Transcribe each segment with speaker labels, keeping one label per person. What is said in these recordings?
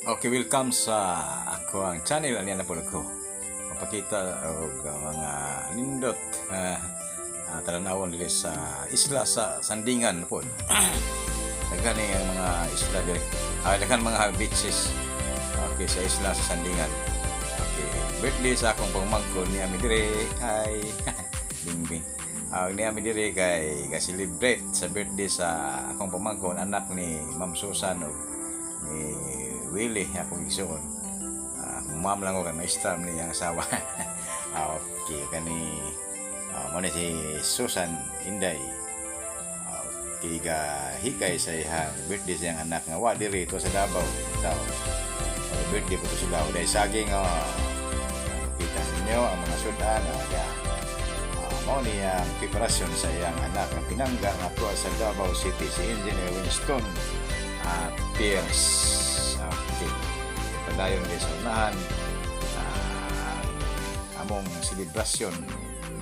Speaker 1: Okay, welcome sa ako ang channel ani na po ko. Mapakita og mga nindot talanawon diri sa isla sa Sandingan po. Daghan ni mga isla diri. Daghan mga beaches. Okay, sa isla sa Sandingan. Okay, birthday sa akong pamangkon ni ami diri. Hi. Bingbing. Ni ami diri kay ga-celebrate sa birthday sa akong pamangkon anak ni Ma'am Susan o ni Willie akong igsoon. Ma'am lang ko kay maestra ni ang asawa. Okay kani mo ni si Susan Inday. Okay ga hikay sa ihang birthday sa iyang anak nga wa diri to sa Davao daw. Birthday po to sila uday saging kita ninyo ang mga sudan mo ni ang preparasyon sa iyang anak na pinangga nga tuwa sa Davao City si Engineer Winston Pierce. Okay. Padayon din sa unahan among selebrasyon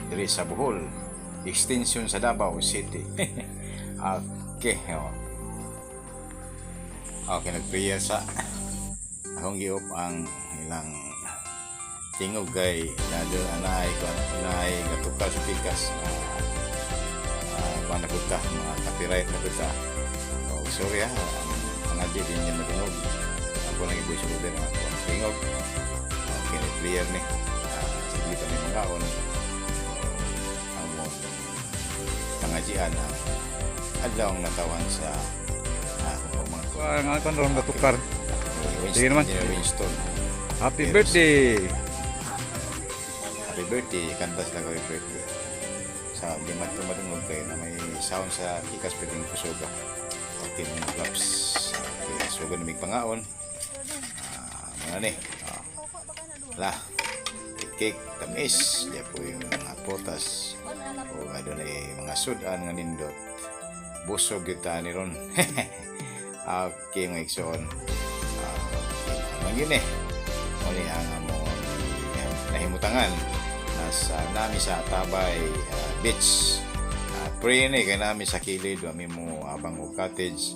Speaker 1: diri sa Bohol extension sa Davao City. Okay. Okay, nagprayer sa akong giop ang ilang tingog kay anay gatukal sa pikas kuan na kuta mga copyright na kuta. Sorry pangadyo din niya matingog ako lang ibuy sa lugar nga akong tingog. Okay, clear ni sige kami mangaon amon pangadyian adlaw ang natawan sa akong mga
Speaker 2: nga kon ron gatukar. Sige naman.
Speaker 1: Winston.
Speaker 2: Happy birthday.
Speaker 1: Happy birthday, kanta sila ko happy birthday. Sa limat tumatungog kayo na may sound sa ikas pwedeng kusuga. Okay, mga claps. Okay, suga na may pangaon. Mga ni. Cake, tamis. Diyan po yung mga potas. O doon ay mga sudan nga nindot. Busog kita ni ron. Okay, mga iksoon. Yun muli ang nahimutangan nasa nami sa Tabay Beach. Pray ni kay nami sa kilid ami mo abang og cottage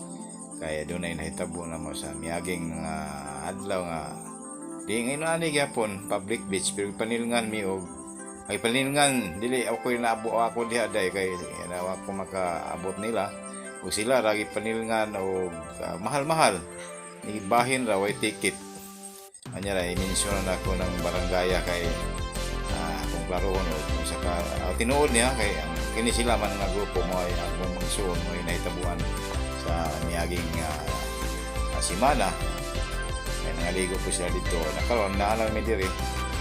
Speaker 1: kaya doon ay nahitabo na mo sa miaging adlaw nga di ngayon ani gyapon public beach pero panilngan mi og ay panilngan dili ako naabo ako diha day kay nawa ko makaabot nila o sila ragi panilngan og mahal-mahal ni bahin raw ay ticket. Anya ra i-mention na ako ng barangaya kay kung klaroon o kung saka tinuod niya kay kini sila man nga grupo mo ay akong magsuon mo ay nahitabuan sa miaging simana kay nangaligo po sila dito nakaroon na alam mi diri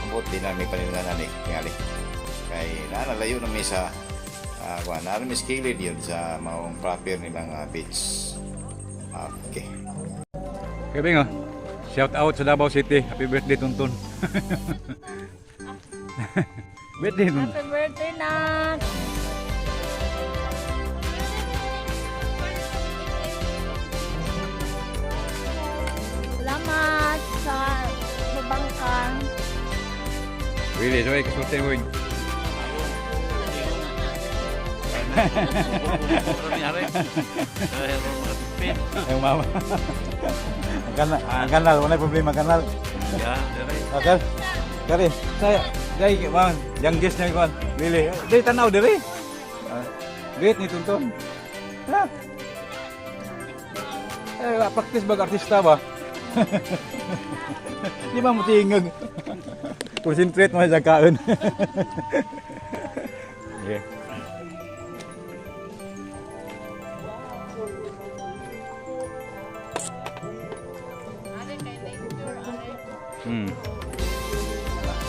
Speaker 1: ambot din na may paningan ani kay naalalayo na mi sa na mi skilid yun sa maong proper nilang beach. Okay.
Speaker 2: Okay, Bingo. Shout out sa Davao City. Happy birthday, Tuntun. Birthday, Tuntun.
Speaker 3: Happy birthday, Nak! Salamat sa babangkan.
Speaker 2: Really, so ay kasulti mo yun. Ay, mama. Ang kanal, wala problema kanal. Okay. Kari, saya dai man, youngest niya kon. Really, dai tanaw diri. Great ni Tuntun. Ha? Practice bag artista ba? Di ba mo tingog? Concentrate mo sa kaon. Yeah.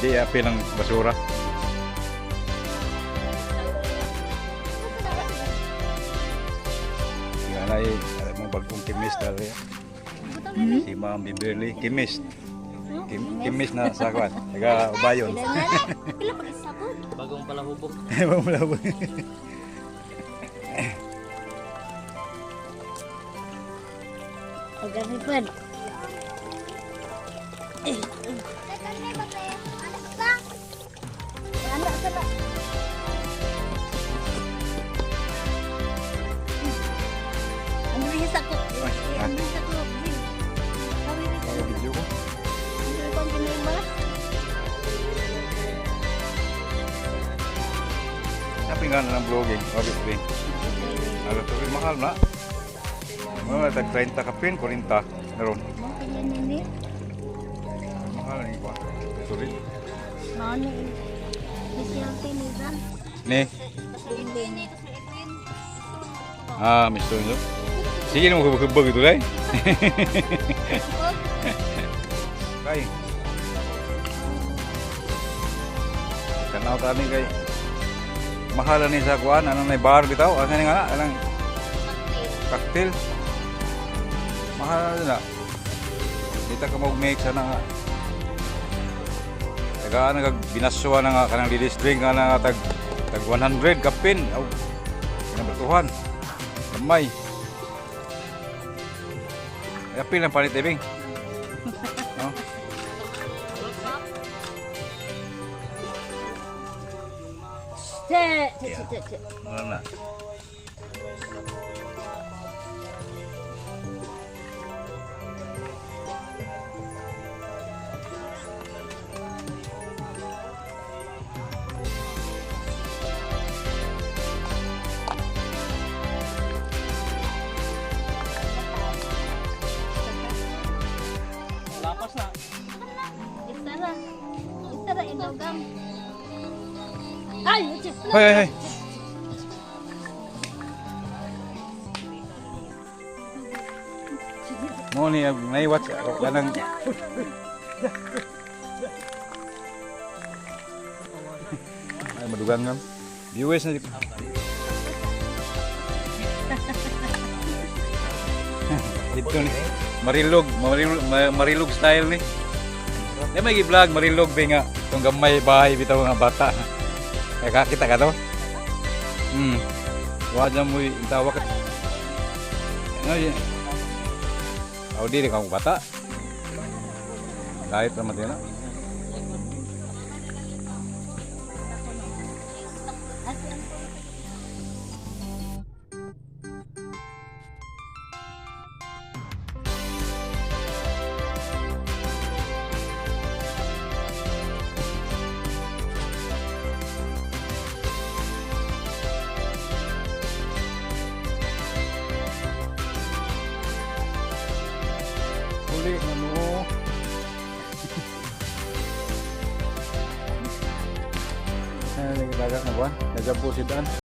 Speaker 2: Di apil ang basura. Yan ay mong bagong kimis dali. Si Ma'am Beverly kimis. Kimis na sakwan. Taga Ubayon.
Speaker 3: Pila pa isabot?
Speaker 4: Bagong palahubog.
Speaker 2: Bagong palahubog.
Speaker 3: Pagkanipan. Ang bilis ako. Ang bilis ako.
Speaker 2: Video ko. nga na ng vlogging. Wabit rin. Alam ito rin mahal na. Mga tag 30 ka pin, 40. Naroon.
Speaker 3: Mo kaya nini.
Speaker 2: Mahal na iba. Ito rin.
Speaker 3: Mao ni. Specialty ni Dan.
Speaker 2: Ni.
Speaker 3: Hindi.
Speaker 2: Misto nyo. Sige na mo kubag ito kay. Kay. Kanaw tani kay. Mahal ni sa kuan, ano na bar bitaw, ano nga na, anong cocktail. Mahal na. Dita ka mag-make sana nga. Taga nag binaswa na nga kanang ladies drink nga na tag 100 kapin. Aw. Kinabatuhan. Lamay. Kapin ang palit ibing. No?
Speaker 3: Cek.
Speaker 2: Ano na?
Speaker 4: Lapas na.
Speaker 3: Isara indogam. Ay, cek.
Speaker 2: Hoy. Mo ni naiwat kanang ay madugang ngam. Viewers na dito ni Marilog style ni. Di may gi-vlog Marilog ba nga itong gamay bahay bitaw nga bata. Kaya kakita ka to? Wajah mo yung tawa ka. Ano yun? Ako di kang bata. Kahit naman din na. Uli na mo. Nagdagat na buwan. Nagdapo si Dan.